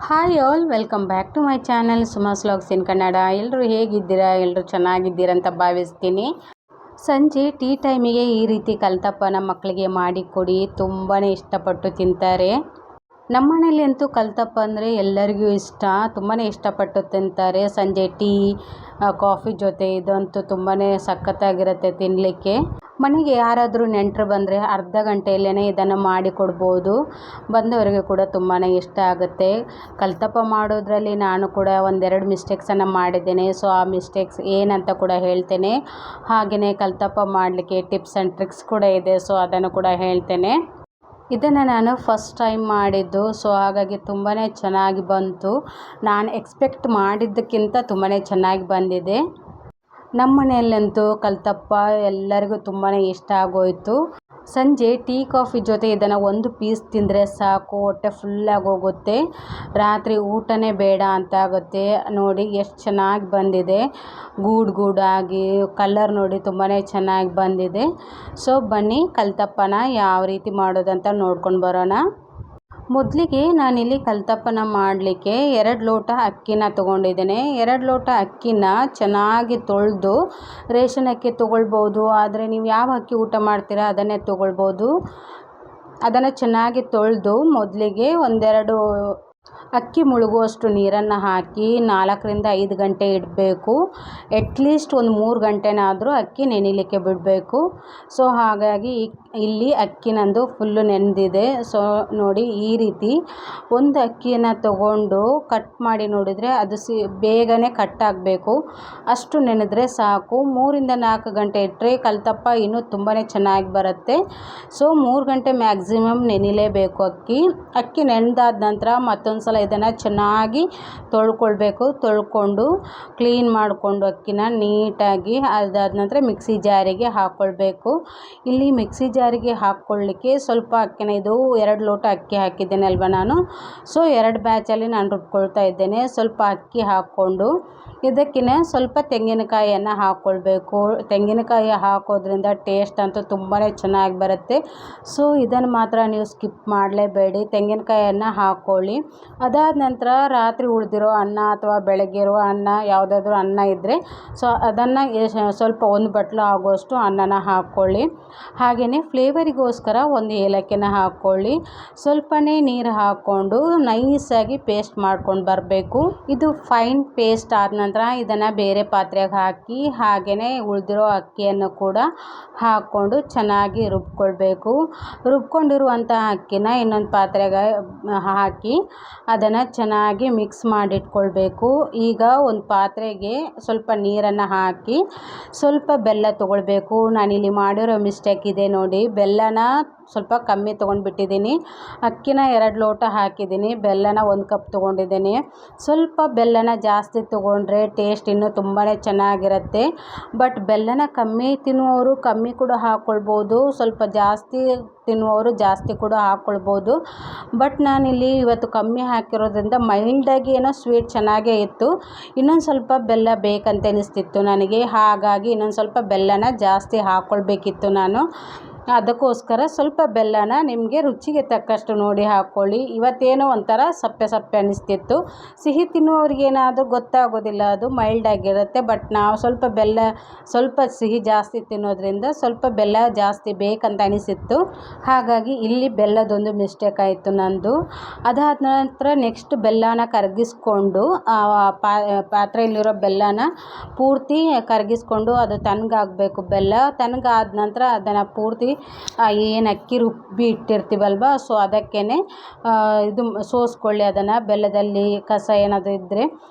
Hi all, welcome back to my channel Suma's vlogs in Kannada. ಎಲ್ಲರೂ ಹೇಗಿದ್ದೀರಾ? ಎಲ್ಲರೂ ಚೆನ್ನಾಗಿದ್ದೀರಾ ಅಂತ ಭಾವಿಸ್ತೀನಿ. ಸಂಜೆ ಟೀ ಟೈಮಿಗೆ ಈ ರೀತಿ ಕಲ್ತಪ್ಪನ ಮಕ್ಕಳಿಗೆ ಮಾಡಿಕೊಡಿ, ತುಂಬಾ ಇಷ್ಟಪಟ್ಟು ತಿಂತಾರೆ. ನಮ್ಮ ಮನೇಲಿ ಅಂತೂ ಕಲ್ತಪ್ಪ ಅಂದರೆ ಎಲ್ಲರಿಗೂ ಇಷ್ಟ, ತುಂಬಾ ಇಷ್ಟಪಟ್ಟು ತಿಂತಾರೆ. ಸಂಜೆ ಟೀ ಕಾಫಿ ಜೊತೆ ಇದಂತೂ ತುಂಬಾ ಸಖತ್ತಾಗಿರುತ್ತೆ ತಿನ್ನಲಿಕ್ಕೆ. ಮನೆಗೆ ಯಾರಾದರೂ ನೆಂಟರು ಬಂದರೆ ಅರ್ಧ ಗಂಟೆಯಲ್ಲೇ ಇದನ್ನು ಮಾಡಿಕೊಡ್ಬೋದು. ಬಂದವರಿಗೆ ಕೂಡ ತುಂಬಾ ಇಷ್ಟ ಆಗುತ್ತೆ. ಕಲ್ತಪ್ಪ ಮಾಡೋದ್ರಲ್ಲಿ ನಾನು ಕೂಡ ಒಂದೆರಡು ಮಿಸ್ಟೇಕ್ಸನ್ನು ಮಾಡಿದ್ದೇನೆ. ಸೊ ಆ ಮಿಸ್ಟೇಕ್ಸ್ ಏನಂತ ಕೂಡ ಹೇಳ್ತೇನೆ. ಹಾಗೆಯೇ ಕಲ್ತಪ್ಪ ಮಾಡಲಿಕ್ಕೆ ಟಿಪ್ಸ್ ಆ್ಯಂಡ್ ಟ್ರಿಕ್ಸ್ ಕೂಡ ಇದೆ, ಸೊ ಅದನ್ನು ಕೂಡ ಹೇಳ್ತೇನೆ. ಇದನ್ನು ನಾನು ಫಸ್ಟ್ ಟೈಮ್ ಮಾಡಿದ್ದು, ಸೊ ಹಾಗಾಗಿ ತುಂಬಾ ಚೆನ್ನಾಗಿ ಬಂತು. ನಾನು ಎಕ್ಸ್ಪೆಕ್ಟ್ ಮಾಡಿದ್ದಕ್ಕಿಂತ ತುಂಬಾ ಚೆನ್ನಾಗಿ ಬಂದಿದೆ. ನಮ್ಮ ಮನೆಯಲ್ಲಂತೂ ಕಲ್ತಪ್ಪ ಎಲ್ಲರಿಗೂ ತುಂಬಾ ಇಷ್ಟ ಆಗೋಯಿತು. ಸಂಜೆ ಟೀ ಕಾಫಿ ಜೊತೆ ಇದನ್ನು ಒಂದು ಪೀಸ್ ತಿಂದರೆ ಸಾಕು, ಹೊಟ್ಟೆ ಫುಲ್ಲಾಗಿ ಹೋಗುತ್ತೆ. ರಾತ್ರಿ ಊಟನೇ ಬೇಡ ಅಂತ ಆಗುತ್ತೆ. ನೋಡಿ ಎಷ್ಟು ಚೆನ್ನಾಗಿ ಬಂದಿದೆ, ಗೂಡಾಗಿ ಕಲರ್ ನೋಡಿ ತುಂಬಾ ಚೆನ್ನಾಗಿ ಬಂದಿದೆ. ಸೊ ಬನ್ನಿ ಕಲ್ತಪ್ಪನ ಯಾವ ರೀತಿ ಮಾಡೋದಂತ ನೋಡ್ಕೊಂಡು ಬರೋಣ. ಮೊದಲಿಗೆ ನಾನಿಲ್ಲಿ ಕಲ್ತಪ್ಪನ ಮಾಡಲಿಕ್ಕೆ 2 ಲೋಟ ಅಕ್ಕಿನ ತೊಗೊಂಡಿದ್ದೇನೆ. 2 ಲೋಟ ಅಕ್ಕಿನ ಚೆನ್ನಾಗಿ ತೊಳೆದು, ರೇಷನ್ ಅಕ್ಕಿ ತೊಗೊಳ್ಬೋದು, ಆದರೆ ನೀವು ಯಾವ ಅಕ್ಕಿ ಊಟ ಮಾಡ್ತೀರಾ ಅದನ್ನೇ ತೊಗೊಳ್ಬೋದು. ಅದನ್ನು ಚೆನ್ನಾಗಿ ತೊಳೆದು ಮೊದಲಿಗೆ ಒಂದೆರಡು ಅಕ್ಕಿ ಮುಳುಗುವಷ್ಟು ನೀರನ್ನು ಹಾಕಿ 4ರಿಂದ 5 ಗಂಟೆ ಇಡಬೇಕು. ಅಟ್ಲೀಸ್ಟ್ ಒಂದು 3 ಗಂಟೆನಾದರೂ ಅಕ್ಕಿ ನೆನೆಯಲಿಕ್ಕೆ ಬಿಡಬೇಕು. ಸೊ ಹಾಗಾಗಿ ಇಲ್ಲಿ ಅಕ್ಕಿ ನಂದು ಫುಲ್ಲು ನೆನೆದಿದೆ. ಸೊ ನೋಡಿ ಈ ರೀತಿ ಒಂದು ಅಕ್ಕಿಯನ್ನು ತಗೊಂಡು ಕಟ್ ಮಾಡಿ ನೋಡಿದರೆ ಅದು ಬೇಗನೆ ಕಟ್ ಆಗಬೇಕು, ಅಷ್ಟು ನೆನೆದ್ರೆ ಸಾಕು. 3ರಿಂದ 4 ಗಂಟೆ ಇಟ್ಟರೆ ಕಲ್ತಪ್ಪ ಇನ್ನೂ ತುಂಬಾ ಚೆನ್ನಾಗಿ ಬರುತ್ತೆ. ಸೊ 3 ಗಂಟೆ ಮ್ಯಾಕ್ಸಿಮಮ್ ನೆನೆಯಲೇಬೇಕು ಅಕ್ಕಿ ನೆನೆದಾದ ನಂತರ ಮತ್ತೊಂದು ಸಲ ಇದನ್ನು ಚೆನ್ನಾಗಿ ತೊಳ್ಕೊಳ್ಬೇಕು. ತೊಳ್ಕೊಂಡು ಕ್ಲೀನ್ ಮಾಡಿಕೊಂಡು ಅಕ್ಕಿನ ನೀಟಾಗಿ ಅದಾದ ನಂತರ ಮಿಕ್ಸಿ ಜಾರಿಗೆ ಹಾಕ್ಕೊಳ್ಬೇಕು. ಇಲ್ಲಿ ಮಿಕ್ಸಿ ಜಾರಿಗೆ ಹಾಕ್ಕೊಳ್ಳಿಕ್ಕೆ ಸ್ವಲ್ಪ ಅಕ್ಕಿನ, ಇದು 2 ಲೋಟ ಅಕ್ಕಿ ಹಾಕಿದ್ದೇನೆ ಅಲ್ವಾ ನಾನು. ಸೊ 2 ಬ್ಯಾಚಲ್ಲಿ ನಾನು ರುಬ್ಕೊಳ್ತಾ ಇದ್ದೇನೆ. ಸ್ವಲ್ಪ ಅಕ್ಕಿ ಹಾಕ್ಕೊಂಡು ಇದಕ್ಕಿನ ಸ್ವಲ್ಪ ತೆಂಗಿನಕಾಯಿಯನ್ನು ಹಾಕ್ಕೊಳ್ಬೇಕು. ತೆಂಗಿನಕಾಯಿ ಹಾಕೋದ್ರಿಂದ ಟೇಸ್ಟ್ ಅಂತೂ ತುಂಬಾ ಚೆನ್ನಾಗಿ ಬರುತ್ತೆ. ಸೊ ಇದನ್ನು ಮಾತ್ರ ನೀವು ಸ್ಕಿಪ್ ಮಾಡಲೇಬೇಡಿ, ತೆಂಗಿನಕಾಯಿಯನ್ನು ಹಾಕ್ಕೊಳ್ಳಿ. ಅದಾದ ನಂತರ ರಾತ್ರಿ ಉಳಿದಿರೋ ಅನ್ನ ಅಥವಾ ಬೆಳಗ್ಗೆ ಇರುವ ಅನ್ನ, ಯಾವುದಾದ್ರೂ ಅನ್ನ ಇದ್ದರೆ ಸೊ ಅದನ್ನು ಸ್ವಲ್ಪ 1 ಬಟ್ಲು ಆಗುವಷ್ಟು ಅನ್ನನ ಹಾಕ್ಕೊಳ್ಳಿ. ಹಾಗೆಯೇ ಫ್ಲೇವರಿಗೋಸ್ಕರ 1 ಏಲಕ್ಕಿನ ಹಾಕ್ಕೊಳ್ಳಿ. ಸ್ವಲ್ಪನೇ ನೀರು ಹಾಕ್ಕೊಂಡು ನೈಸಾಗಿ ಪೇಸ್ಟ್ ಮಾಡ್ಕೊಂಡು ಬರಬೇಕು. ಇದು ಫೈನ್ ಪೇಸ್ಟ್ ಆದ ನಂತರ ಇದನ್ನು ಬೇರೆ ಪಾತ್ರೆಗೆ ಹಾಕಿ ಹಾಗೆಯೇ ಉಳಿದಿರೋ ಅಕ್ಕಿಯನ್ನು ಕೂಡ ಹಾಕ್ಕೊಂಡು ಚೆನ್ನಾಗಿ ರುಬ್ಕೊಳ್ಬೇಕು. ರುಬ್ಕೊಂಡಿರುವಂಥ ಅಕ್ಕಿನ ಇನ್ನೊಂದು ಪಾತ್ರೆಗೆ ಹಾಕಿ ಅದನ್ನು ಚೆನ್ನಾಗಿ ಮಿಕ್ಸ್ ಮಾಡಿಟ್ಕೊಳ್ಬೇಕು. ಈಗ ಒಂದು ಪಾತ್ರೆಗೆ ಸ್ವಲ್ಪ ನೀರನ್ನು ಹಾಕಿ ಸ್ವಲ್ಪ ಬೆಲ್ಲ ತೊಗೊಳ್ಬೇಕು. ನಾನಿಲ್ಲಿ ಮಾಡಿರೋ ಮಿಸ್ಟೇಕ್ ಇದೆ ನೋಡಿ, ಬೆಲ್ಲನ ಸ್ವಲ್ಪ ಕಮ್ಮಿ ತೊಗೊಂಡ್ಬಿಟ್ಟಿದ್ದೀನಿ. ಅಕ್ಕಿನ 2 ಲೋಟ ಹಾಕಿದ್ದೀನಿ, ಬೆಲ್ಲನ 1 ಕಪ್ ತೊಗೊಂಡಿದ್ದೀನಿ. ಸ್ವಲ್ಪ ಬೆಲ್ಲನ ಜಾಸ್ತಿ ತೊಗೊಂಡ್ರೆ ಟೇಸ್ಟ್ ಇನ್ನೂ ತುಂಬಾ ಚೆನ್ನಾಗಿರುತ್ತೆ. ಬಟ್ ಬೆಲ್ಲನ ಕಮ್ಮಿ ತಿನ್ನುವವರು ಕಮ್ಮಿ ಕೂಡ ಹಾಕ್ಕೊಳ್ಬೋದು, ಸ್ವಲ್ಪ ಜಾಸ್ತಿ ತಿನ್ನುವವರು ಜಾಸ್ತಿ ಕೂಡ ಹಾಕ್ಕೊಳ್ಬೋದು. ಬಟ್ ನಾನಿಲ್ಲಿ ಇವತ್ತು ಕಮ್ಮಿ ಹಾಕಿರೋದ್ರಿಂದ ಮೈಲ್ಡಾಗಿ ಏನೋ ಸ್ವೀಟ್ ಚೆನ್ನಾಗೇ ಇತ್ತು. ಇನ್ನೊಂದು ಸ್ವಲ್ಪ ಬೆಲ್ಲ ಬೇಕಂತ ಅನಿಸ್ತಿತ್ತು ನನಗೆ, ಹಾಗಾಗಿ ಇನ್ನೊಂದು ಸ್ವಲ್ಪ ಬೆಲ್ಲನ ಜಾಸ್ತಿ ಹಾಕ್ಕೊಳ್ಬೇಕಿತ್ತು ನಾನು. ಅದಕ್ಕೋಸ್ಕರ ಸ್ವಲ್ಪ ಬೆಲ್ಲನ ನಿಮಗೆ ರುಚಿಗೆ ತಕ್ಕಷ್ಟು ನೋಡಿ ಹಾಕ್ಕೊಳ್ಳಿ. ಇವತ್ತೇನೋ ಒಂಥರ ಸಪ್ಪೆ ಸಪ್ಪೆ ಅನ್ನಿಸ್ತಿತ್ತು. ಸಿಹಿ ತಿನ್ನುವವ್ರಿಗೇನಾದರೂ ಗೊತ್ತಾಗೋದಿಲ್ಲ, ಅದು ಮೈಲ್ಡಾಗಿರುತ್ತೆ. ಬಟ್ ನಾವು ಸ್ವಲ್ಪ ಸಿಹಿ ಜಾಸ್ತಿ ತಿನ್ನೋದ್ರಿಂದ ಸ್ವಲ್ಪ ಬೆಲ್ಲ ಜಾಸ್ತಿ ಬೇಕಂತ ಅನಿಸಿತ್ತು, ಹಾಗಾಗಿ ಇಲ್ಲಿ ಬೆಲ್ಲದೊಂದು ಮಿಸ್ಟೇಕ್ ಆಯಿತು ನಂದು. ಅದಾದ ನಂತರ ನೆಕ್ಸ್ಟ್ ಬೆಲ್ಲನ ಕರಗಿಸ್ಕೊಂಡು ಪಾತ್ರೆಯಲ್ಲಿರೋ ಬೆಲ್ಲನ ಪೂರ್ತಿ ಕರಗಿಸ್ಕೊಂಡು ಅದು ತಣ್ಣಗಾಗಬೇಕು. ಬೆಲ್ಲ ತಣ್ಣಗಾದ ನಂತರ ಅದನ್ನು ಪೂರ್ತಿ ಏನು ಅಕ್ಕಿ ರುಬ್ಬಿ ಇಟ್ಟಿರ್ತೀವಲ್ವ, ಸೊ ಅದಕ್ಕೇ ಇದು ಸೋಸ್ಕೊಳ್ಳಿ. ಅದನ್ನು ಬೆಲ್ಲದಲ್ಲಿ ಕಸ ಏನಾದರೂ ಇದ್ದರೆ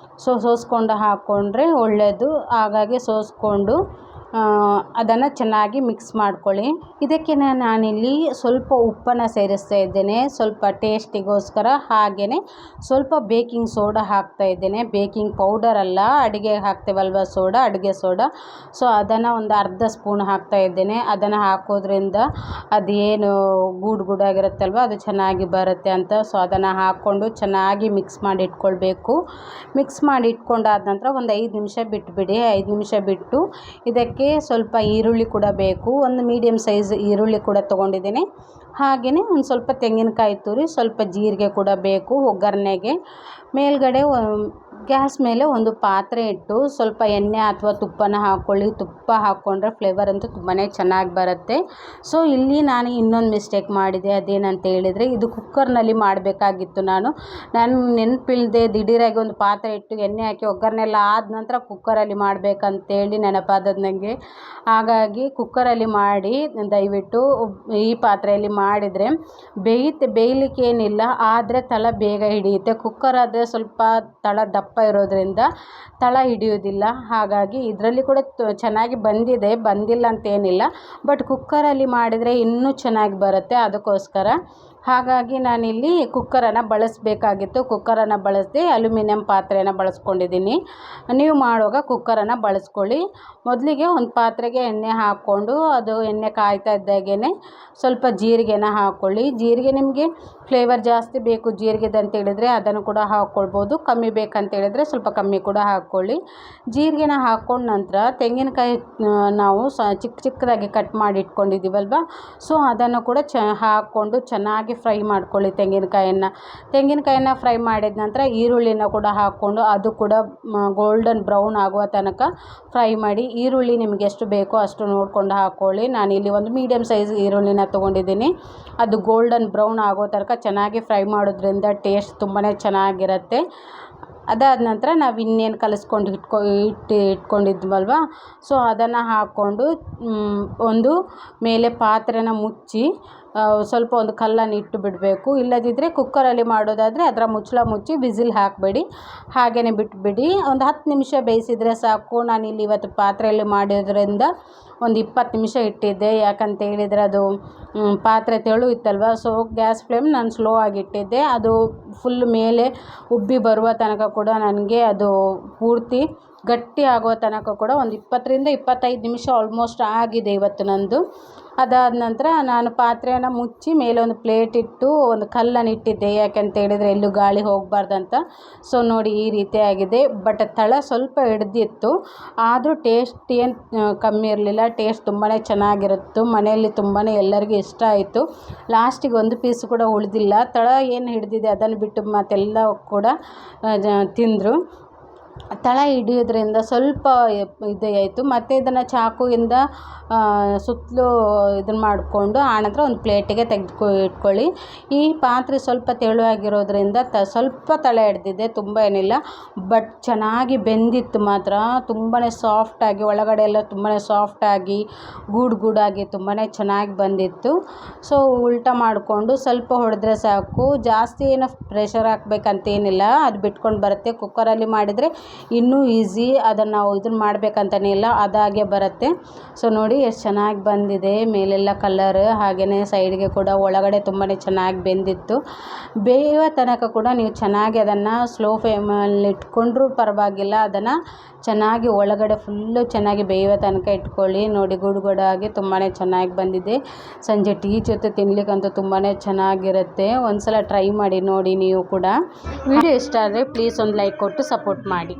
ಸೋಸ್ಕೊಂಡು ಹಾಕ್ಕೊಂಡ್ರೆ ಒಳ್ಳೆಯದು. ಹಾಗಾಗಿ ಸೋಸ್ಕೊಂಡು ಅದನ್ನು ಚೆನ್ನಾಗಿ ಮಿಕ್ಸ್ ಮಾಡ್ಕೊಳ್ಳಿ. ಇದಕ್ಕೆ ನಾನಿಲ್ಲಿ ಸ್ವಲ್ಪ ಉಪ್ಪನ್ನು ಸೇರಿಸ್ತಾ ಇದ್ದೇನೆ, ಸ್ವಲ್ಪ ಟೇಸ್ಟಿಗೋಸ್ಕರ. ಹಾಗೆಯೇ ಸ್ವಲ್ಪ ಬೇಕಿಂಗ್ ಸೋಡಾ ಹಾಕ್ತಾ ಇದ್ದೇನೆ, ಬೇಕಿಂಗ್ ಪೌಡರ್ ಅಲ್ಲ, ಅಡುಗೆ ಹಾಕ್ತೇವಲ್ವ ಸೋಡಾ, ಅಡುಗೆ ಸೋಡಾ. ಸೊ ಅದನ್ನು ಒಂದು ಅರ್ಧ ಸ್ಪೂನ್ ಹಾಕ್ತಾ ಇದ್ದೇನೆ. ಅದನ್ನು ಹಾಕೋದ್ರಿಂದ ಅದೇನು ಗೂಡಾಗಿರುತ್ತಲ್ವ ಅದು ಚೆನ್ನಾಗಿ ಬರುತ್ತೆ ಅಂತ. ಸೊ ಅದನ್ನು ಹಾಕ್ಕೊಂಡು ಚೆನ್ನಾಗಿ ಮಿಕ್ಸ್ ಮಾಡಿ ಇಟ್ಕೊಳ್ಬೇಕು. ಮಿಕ್ಸ್ ಮಾಡಿ ಇಟ್ಕೊಂಡಾದ ನಂತರ ಒಂದು 5 ನಿಮಿಷ ಬಿಟ್ಟುಬಿಡಿ. 5 ನಿಮಿಷ ಬಿಟ್ಟು ಇದಕ್ಕೆ ಅದಕ್ಕೆ ಸ್ವಲ್ಪ ಈರುಳ್ಳಿ ಕೂಡ ಬೇಕು, ಒಂದು ಮೀಡಿಯಮ್ ಸೈಜ್ ಈರುಳ್ಳಿ ಕೂಡ ತೊಗೊಂಡಿದ್ದೀನಿ. ಹಾಗೆಯೇ ಒಂದು ಸ್ವಲ್ಪ ತೆಂಗಿನಕಾಯಿ ತುರಿ, ಸ್ವಲ್ಪ ಜೀರಿಗೆ ಕೂಡ ಬೇಕು ಒಗ್ಗರಣೆಗೆ. ಮೇಲ್ಗಡೆ ಗ್ಯಾಸ್ ಮೇಲೆ ಒಂದು ಪಾತ್ರೆ ಇಟ್ಟು ಸ್ವಲ್ಪ ಎಣ್ಣೆ ಅಥವಾ ತುಪ್ಪನ ಹಾಕ್ಕೊಳ್ಳಿ. ತುಪ್ಪ ಹಾಕ್ಕೊಂಡ್ರೆ ಫ್ಲೇವರ್ ಅಂತೂ ತುಂಬಾ ಚೆನ್ನಾಗಿ ಬರುತ್ತೆ. ಸೊ ಇಲ್ಲಿ ನಾನು ಇನ್ನೊಂದು ಮಿಸ್ಟೇಕ್ ಮಾಡಿದೆ. ಅದೇನಂತ ಹೇಳಿದರೆ, ಇದು ಕುಕ್ಕರ್ನಲ್ಲಿ ಮಾಡಬೇಕಾಗಿತ್ತು. ನಾನು ನೆನಪಿಲ್ಲದೆ ದಿಢೀರಾಗಿ ಒಂದು ಪಾತ್ರೆ ಇಟ್ಟು ಎಣ್ಣೆ ಹಾಕಿ ಒಗ್ಗರಣೆ ಎಲ್ಲ ಆದ ನಂತರ ಕುಕ್ಕರಲ್ಲಿ ಮಾಡಬೇಕಂತೇಳಿ ನೆನಪಾದದ್ದು ನನಗೆ. ಹಾಗಾಗಿ ಕುಕ್ಕರಲ್ಲಿ ಮಾಡಿ ದಯವಿಟ್ಟು ಈ ಪಾತ್ರೆಯಲ್ಲಿ ಮಾಡಿದರೆ ಬೇಯಲಿಕ್ಕೆ ಏನಿಲ್ಲ, ಆದರೆ ತಳ ಬೇಗ ಹಿಡಿಯುತ್ತೆ. ಕುಕ್ಕರ್ ಆದರೆ ಸ್ವಲ್ಪ ತಳ ದಪ್ಪ ಇರೋದ್ರಿಂದ ತಳ ಹಿಡಿಯೋದಿಲ್ಲ. ಹಾಗಾಗಿ ಇದರಲ್ಲಿ ಕೂಡ ಚೆನ್ನಾಗಿ ಬಂದಿಲ್ಲ ಅಂತೇನಿಲ್ಲ, ಬಟ್ ಕುಕ್ಕರಲ್ಲಿ ಮಾಡಿದರೆ ಇನ್ನೂ ಚೆನ್ನಾಗಿ ಬರುತ್ತೆ. ಅದಕ್ಕೋಸ್ಕರ ಹಾಗಾಗಿ ನಾನಿಲ್ಲಿ ಕುಕ್ಕರನ್ನು ಬಳಸಬೇಕಾಗಿತ್ತು. ಕುಕ್ಕರನ್ನು ಬಳಸದೆ ಅಲ್ಯೂಮಿನಿಯಂ ಪಾತ್ರೆಯನ್ನು ಬಳಸ್ಕೊಂಡಿದ್ದೀನಿ. ನೀವು ಮಾಡುವಾಗ ಕುಕ್ಕರನ್ನು ಬಳಸ್ಕೊಳ್ಳಿ. ಮೊದಲಿಗೆ ಒಂದು ಪಾತ್ರೆಗೆ ಎಣ್ಣೆ ಹಾಕ್ಕೊಂಡು ಅದು ಎಣ್ಣೆ ಕಾಯ್ತಾ ಇದ್ದಾಗೇ ಸ್ವಲ್ಪ ಜೀರಿಗೆನ ಹಾಕ್ಕೊಳ್ಳಿ. ಜೀರಿಗೆ ನಿಮಗೆ ಫ್ಲೇವರ್ ಜಾಸ್ತಿ ಬೇಕು ಜೀರಿಗೆದಂತ ಹೇಳಿದರೆ ಅದನ್ನು ಕೂಡ ಹಾಕ್ಕೊಳ್ಬೋದು. ಕಮ್ಮಿ ಬೇಕಂತ ಹೇಳಿದರೆ ಸ್ವಲ್ಪ ಕಮ್ಮಿ ಕೂಡ ಹಾಕ್ಕೊಳ್ಳಿ. ಜೀರಿಗೆನ ಹಾಕ್ಕೊಂಡ ನಂತರ ತೆಂಗಿನಕಾಯಿ ನಾವು ಚಿಕ್ಕದಾಗಿ ಕಟ್ ಮಾಡಿ ಇಟ್ಕೊಂಡಿದ್ದೀವಲ್ವ, ಸೊ ಅದನ್ನು ಕೂಡ ಹಾಕ್ಕೊಂಡು ಚೆನ್ನಾಗಿ ಫ್ರೈ ಮಾಡ್ಕೊಳ್ಳಿ. ತೆಂಗಿನಕಾಯಿನ ಫ್ರೈ ಮಾಡಿದ ನಂತರ ಈರುಳ್ಳಿನ ಕೂಡ ಹಾಕ್ಕೊಂಡು ಅದು ಕೂಡ ಗೋಲ್ಡನ್ ಬ್ರೌನ್ ಆಗುವ ತನಕ ಫ್ರೈ ಮಾಡಿ. ಈರುಳ್ಳಿ ನಿಮಗೆ ಎಷ್ಟು ಬೇಕೋ ಅಷ್ಟು ನೋಡಿಕೊಂಡು ಹಾಕ್ಕೊಳ್ಳಿ. ನಾನಿಲ್ಲಿ ಒಂದು ಮೀಡಿಯಮ್ ಸೈಜ್ ಈರುಳ್ಳಿನ ತೊಗೊಂಡಿದ್ದೀನಿ. ಅದು ಗೋಲ್ಡನ್ ಬ್ರೌನ್ ಆಗೋ ತನಕ ಚೆನ್ನಾಗಿ ಫ್ರೈ ಮಾಡೋದ್ರಿಂದ ಟೇಸ್ಟ್ ತುಂಬಾ ಚೆನ್ನಾಗಿರುತ್ತೆ. ಅದಾದ ನಂತರ ನಾವು ಇನ್ನೇನು ಕಲಿಸ್ಕೊಂಡು ಇಟ್ಕೊಂಡಿದ್ವಲ್ವ, ಸೊ ಅದನ್ನು ಹಾಕ್ಕೊಂಡು ಒಂದು ಮೇಲೆ ಪಾತ್ರೆನ ಮುಚ್ಚಿ ಸ್ವಲ್ಪ ಒಂದು ಕಲ್ಲನ್ನು ಇಟ್ಟು ಬಿಡಬೇಕು. ಇಲ್ಲದಿದ್ದರೆ ಕುಕ್ಕರಲ್ಲಿ ಮಾಡೋದಾದರೆ ಅದರ ಮುಚ್ಚಳ ಮುಚ್ಚಿ ವಿಸಿಲ್ ಹಾಕಬೇಡಿ, ಹಾಗೆಯೇ ಬಿಟ್ಬಿಡಿ. ಒಂದು 10 ನಿಮಿಷ ಬೇಯಿಸಿದರೆ ಸಾಕು. ನಾನಿಲ್ಲಿ ಇವತ್ತು ಪಾತ್ರೆಯಲ್ಲಿ ಮಾಡಿದ್ರಿಂದ ಒಂದು 20 ನಿಮಿಷ ಇಟ್ಟಿದ್ದೆ. ಯಾಕಂತ ಹೇಳಿದರೆ ಅದು ಪಾತ್ರೆ ತೆಳು ಇತ್ತಲ್ವ, ಸೊ ಗ್ಯಾಸ್ ಫ್ಲೇಮ್ ನಾನು ಸ್ಲೋ ಆಗಿಟ್ಟಿದ್ದೆ. ಅದು ಫುಲ್ ಮೇಲೆ ಉಬ್ಬಿ ಬರುವ ತನಕ ಕೂಡ ನನಗೆ ಅದು ಪೂರ್ತಿ ಗಟ್ಟಿ ಆಗೋ ತನಕ ಕೂಡ ಒಂದು 20ರಿಂದ 25 ನಿಮಿಷ ಆಲ್ಮೋಸ್ಟ್ ಆಗಿದೆ ಇವತ್ತು ನಂದು. ಅದಾದ ನಂತರ ನಾನು ಪಾತ್ರೆಯನ್ನು ಮುಚ್ಚಿ ಮೇಲೆ ಒಂದು ಪ್ಲೇಟ್ ಇಟ್ಟು ಒಂದು ಕಲ್ಲನ್ನು ಇಟ್ಟಿದ್ದೆ. ಯಾಕಂತ ಹೇಳಿದರೆ ಎಲ್ಲೂ ಗಾಳಿ ಹೋಗಬಾರ್ದಂತ. ಸೊ ನೋಡಿ ಈ ರೀತಿ ಆಗಿದೆ. ಬಟ್ ತಳ ಸ್ವಲ್ಪ ಹಿಡ್ದಿತ್ತು, ಆದರೂ ಟೇಸ್ಟ್ ಏನು ಕಮ್ಮಿ ಇರಲಿಲ್ಲ. ಟೇಸ್ಟ್ ತುಂಬಾ ಚೆನ್ನಾಗಿರುತ್ತೆ. ಮನೆಯಲ್ಲಿ ತುಂಬಾ ಎಲ್ಲರಿಗೂ ಇಷ್ಟ ಆಯಿತು. ಲಾಸ್ಟಿಗೆ ಒಂದು ಪೀಸ್ ಕೂಡ ಉಳಿದಿಲ್ಲ. ತಳ ಏನು ಹಿಡಿದಿದೆ ಅದನ್ನು ಬಿಟ್ಟು ಮತ್ತೆಲ್ಲ ಕೂಡ ತಿಂದರು. ತಳ ಹಿಡಿಯೋದ್ರಿಂದ ಸ್ವಲ್ಪ ಇದಾಯಿತು. ಮತ್ತು ಇದನ್ನು ಚಾಕುವಿಂದ ಸುತ್ತಲೂ ಇದನ್ನು ಮಾಡಿಕೊಂಡು ಆನಂತರ ಒಂದು ಪ್ಲೇಟಿಗೆ ಇಟ್ಕೊಳ್ಳಿ. ಈ ಪಾತ್ರೆ ಸ್ವಲ್ಪ ತೆಳುವಾಗಿರೋದ್ರಿಂದ ಸ್ವಲ್ಪ ತಳ ಹಿಡ್ದಿದೆ, ತುಂಬ ಏನಿಲ್ಲ. ಬಟ್ ಚೆನ್ನಾಗಿ ಬೆಂದಿತ್ತು ಮಾತ್ರ, ತುಂಬಾ ಸಾಫ್ಟಾಗಿ, ಒಳಗಡೆ ಎಲ್ಲ ತುಂಬಾ ಸಾಫ್ಟಾಗಿ ಗೂಡಾಗಿ ತುಂಬಾ ಚೆನ್ನಾಗಿ ಬಂದಿತ್ತು. ಸೊ ಉಲ್ಟಾ ಮಾಡಿಕೊಂಡು ಸ್ವಲ್ಪ ಹೊಡೆದ್ರೆ ಸಾಕು. ಜಾಸ್ತಿ ಏನು ಪ್ರೆಷರ್ ಹಾಕ್ಬೇಕಂತೇನಿಲ್ಲ, ಅದು ಬಿಟ್ಕೊಂಡು ಬರುತ್ತೆ. ಕುಕ್ಕರಲ್ಲಿ ಮಾಡಿದರೆ ಇನ್ನೂ ಈಸಿ. ಅದನ್ನು ನಾವು ಇದನ್ನು ಮಾಡಬೇಕಂತಲೇ ಇಲ್ಲ, ಅದಾಗೆ ಬರುತ್ತೆ. ಸೊ ನೋಡಿ ಎಷ್ಟು ಚೆನ್ನಾಗಿ ಬಂದಿದೆ. ಮೇಲೆಲ್ಲ ಕಲರ್, ಹಾಗೆಯೇ ಸೈಡ್ಗೆ ಕೂಡ ಒಳಗಡೆ ತುಂಬಾ ಚೆನ್ನಾಗಿ ಬೆಂದಿತ್ತು. ಬೇಯುವ ತನಕ ಕೂಡ ನೀವು ಚೆನ್ನಾಗಿ ಅದನ್ನು ಸ್ಲೋ ಫ್ಲೇಮಲ್ಲಿ ಇಟ್ಕೊಂಡ್ರೂ ಪರವಾಗಿಲ್ಲ. ಅದನ್ನು ಚೆನ್ನಾಗಿ ಒಳಗಡೆ ಫುಲ್ಲು ಚೆನ್ನಾಗಿ ಬೇಯುವ ತನಕ ಇಟ್ಕೊಳ್ಳಿ. ನೋಡಿ ಗೂಡಾಗಿ ತುಂಬಾ ಚೆನ್ನಾಗಿ ಬಂದಿದೆ. ಸಂಜೆ ಟೀ ಜೊತೆ ತಿನ್ನಲಿಕ್ಕಂತೂ ತುಂಬಾ ಚೆನ್ನಾಗಿರುತ್ತೆ. ಒಂದು ಸಲ ಟ್ರೈ ಮಾಡಿ ನೋಡಿ ನೀವು ಕೂಡ. ವಿಡಿಯೋ ಇಷ್ಟ ಆದರೆ ಪ್ಲೀಸ್ ಒಂದು ಲೈಕ್ ಕೊಟ್ಟು ಸಪೋರ್ಟ್ ಮಾಡಿ.